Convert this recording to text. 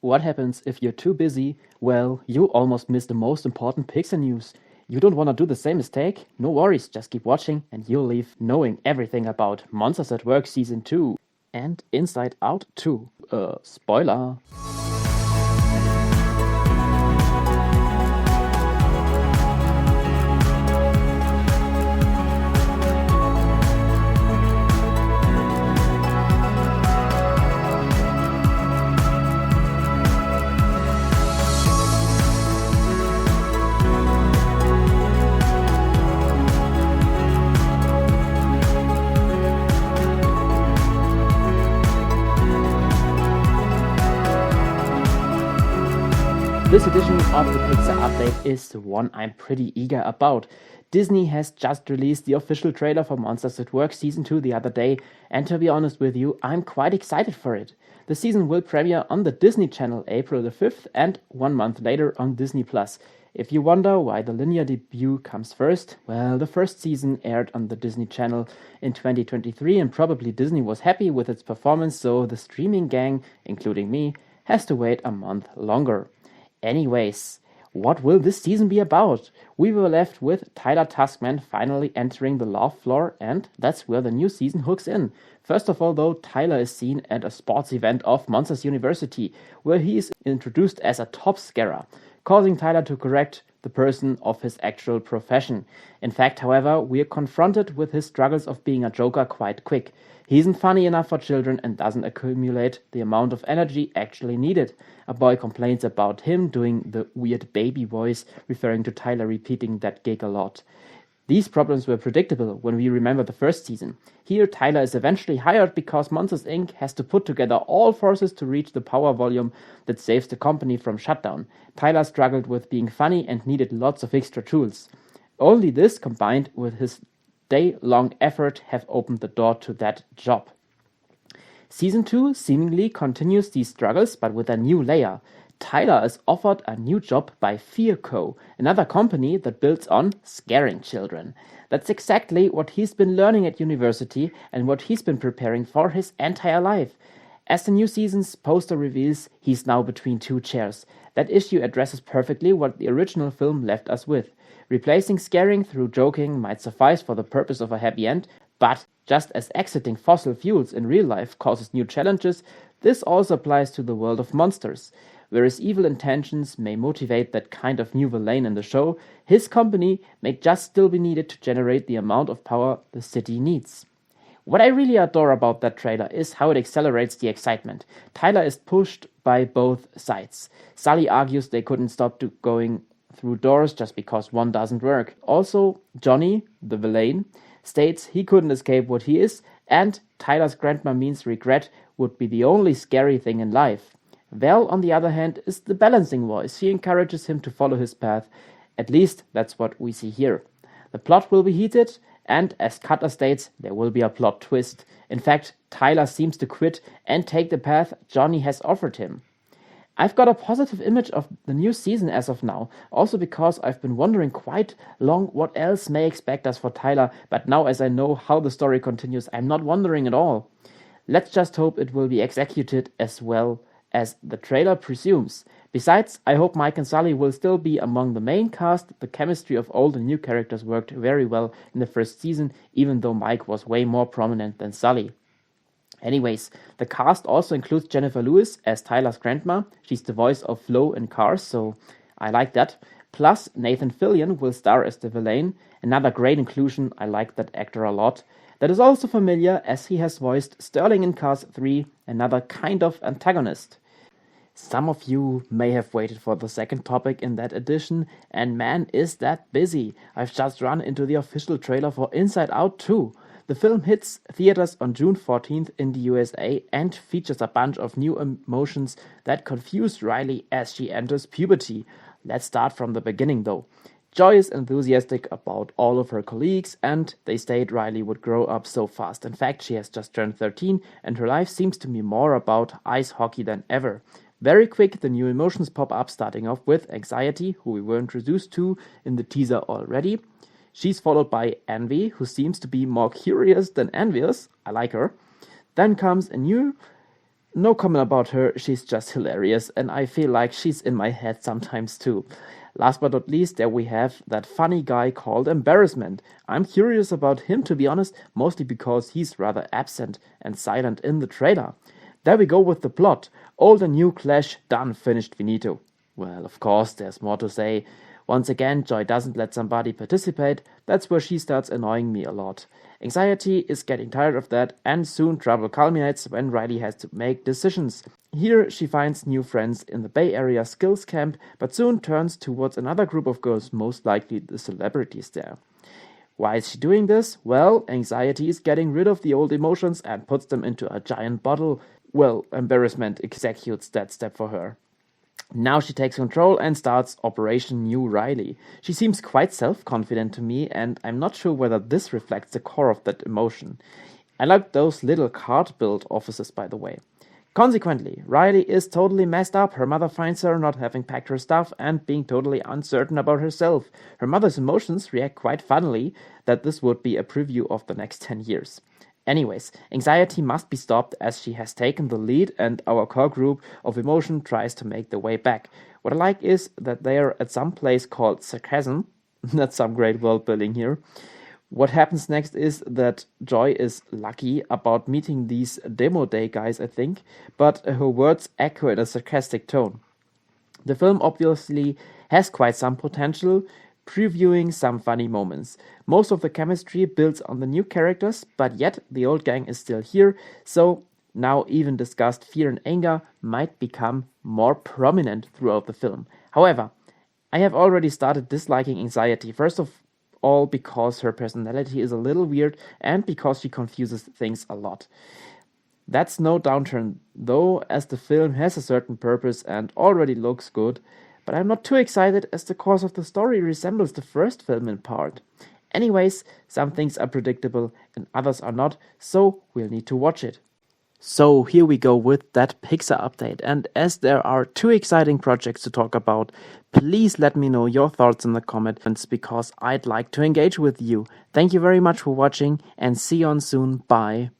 What happens if you're too busy? Well, you almost missed the most important Pixar news. You don't want to do the same mistake? No worries, just keep watching and you'll leave knowing everything about Monsters at Work Season 2 and Inside Out 2. Spoiler. This edition of the Pixar Update is the one I'm pretty eager about. Disney has just released the official trailer for Monsters at Work Season 2 the other day, and to be honest with you, I'm quite excited for it. The season will premiere on the Disney Channel April the 5th and 1 month later on Disney+. If you wonder why the linear debut comes first, well, the first season aired on the Disney Channel in 2023 and probably Disney was happy with its performance, so the streaming gang, including me, has to wait a month longer. Anyways, what will this season be about? We were left with Tyler Tuskman finally entering the loft floor, and that's where the new season hooks in. First of all, though, Tyler is seen at a sports event of Monsters University, where he is introduced as a top scarer, causing Tyler to correct the person of his actual profession. In fact, however, we are confronted with his struggles of being a joker quite quick. He isn't funny enough for children and doesn't accumulate the amount of energy actually needed. A boy complains about him doing the weird baby voice, referring to Tyler repeating that gig a lot. These problems were predictable when we remember the first season. Here, Tyler is eventually hired because Monsters Inc. has to put together all forces to reach the power volume that saves the company from shutdown. Tyler struggled with being funny and needed lots of extra tools. Only this, combined with his day-long effort, have opened the door to that job. Season 2 seemingly continues these struggles, but with a new layer. Tyler is offered a new job by Fear Co., another company that builds on scaring children. That's exactly what he's been learning at university and what he's been preparing for his entire life. As the new season's poster reveals, he's now between two chairs. That issue addresses perfectly what the original film left us with. Replacing scaring through joking might suffice for the purpose of a happy end, but just as exiting fossil fuels in real life causes new challenges, this also applies to the world of monsters. Whereas evil intentions may motivate that kind of new villain in the show, his company may just still be needed to generate the amount of power the city needs. What I really adore about that trailer is how it accelerates the excitement. Tyler is pushed by both sides. Sully argues they couldn't stop going through doors just because one doesn't work. Also, Johnny, the villain, states he couldn't escape what he is, and Tyler's grandma means regret would be the only scary thing in life. Val, on the other hand, is the balancing voice. She encourages him to follow his path. At least that's what we see here. The plot will be heated, and as Cutter states, there will be a plot twist. In fact, Tyler seems to quit and take the path Johnny has offered him. I've got a positive image of the new season as of now, also because I've been wondering quite long what else may expect us for Tyler, but now as I know how the story continues, I'm not wondering at all. Let's just hope it will be executed as well as the trailer presumes. Besides, I hope Mike and Sully will still be among the main cast. The chemistry of old and new characters worked very well in the first season, even though Mike was way more prominent than Sully. Anyways, the cast also includes Jennifer Lewis as Tyler's grandma. She's the voice of Flo in Cars, so I like that. Plus, Nathan Fillion will star as the villain. Another great inclusion, I like that actor a lot. That is also familiar as he has voiced Sterling in Cars 3, another kind of antagonist. Some of you may have waited for the second topic in that edition, and man, is that busy. I've just run into the official trailer for Inside Out 2. The film hits theaters on June 14th in the USA and features a bunch of new emotions that confuse Riley as she enters puberty. Let's start from the beginning though. Joy is enthusiastic about all of her colleagues, and they state Riley would grow up so fast. In fact, she has just turned 13 and her life seems to be more about ice hockey than ever. Very quick, the new emotions pop up, starting off with anxiety, who we were introduced to in the teaser already. She's followed by envy, who seems to be more curious than envious. I like her. Then comes a new No comment about her, she's just hilarious, and I feel like she's in my head sometimes too. Last but not least, there we have that funny guy called Embarrassment. I'm curious about him, to be honest, mostly because he's rather absent and silent in the trailer. There we go with the plot. Old and new clash, done, finished, finito. Well, of course, there's more to say. Once again, Joy doesn't let somebody participate. That's where she starts annoying me a lot. Anxiety is getting tired of that, and soon trouble culminates when Riley has to make decisions. Here, she finds new friends in the Bay Area skills camp, but soon turns towards another group of girls, most likely the celebrities there. Why is she doing this? Well, Anxiety is getting rid of the old emotions and puts them into a giant bottle. Well, Embarrassment executes that step for her. Now she takes control and starts Operation New Riley. She seems quite self-confident to me, and I'm not sure whether this reflects the core of that emotion. I like those little cart-built offices, by the way. Consequently, Riley is totally messed up. Her mother finds her not having packed her stuff and being totally uncertain about herself. Her mother's emotions react quite funnily that this would be a preview of the next 10 years. Anyways, Anxiety must be stopped as she has taken the lead and our core group of emotion tries to make their way back. What I like is that they are at some place called Sarcasm. That's some great world building here. What happens next is that Joy is lucky about meeting these demo day guys, I think, but her words echo in a sarcastic tone. The film obviously has quite some potential, previewing some funny moments. Most of the chemistry builds on the new characters, but yet the old gang is still here, so now even discussed fear and anger might become more prominent throughout the film. However, I have already started disliking Anxiety, first of all because her personality is a little weird and because she confuses things a lot. That's no downturn though, as the film has a certain purpose and already looks good, but I'm not too excited as the course of the story resembles the first film in part. Anyways, some things are predictable and others are not, so we'll need to watch it. So here we go with that Pixar update, and as there are 2 exciting projects to talk about, please let me know your thoughts in the comments because I'd like to engage with you. Thank you very much for watching and see you on soon. Bye.